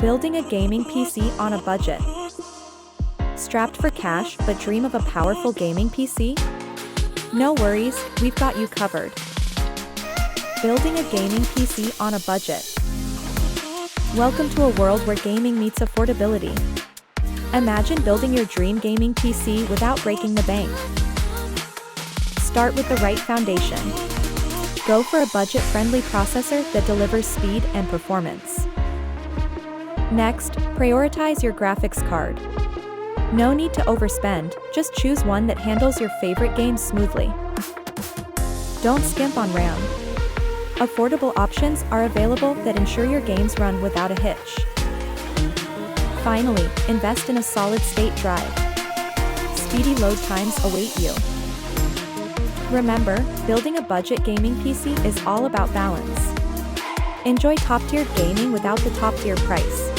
Building a gaming PC on a budget. Strapped for cash but dream of a powerful gaming PC? No worries, we've got you covered. Building a gaming PC on a budget. Welcome to a world where gaming meets affordability. Imagine building your dream gaming PC without breaking the bank. Start with the right foundation. Go for a budget-friendly processor that delivers speed and performance. Next, prioritize your graphics card. No need to overspend, just choose one that handles your favorite games smoothly. Don't skimp on RAM. Affordable options are available that ensure your games run without a hitch. Finally, invest in a solid-state drive. Speedy load times await you. Remember, building a budget gaming PC is all about balance. Enjoy top-tier gaming without the top-tier price.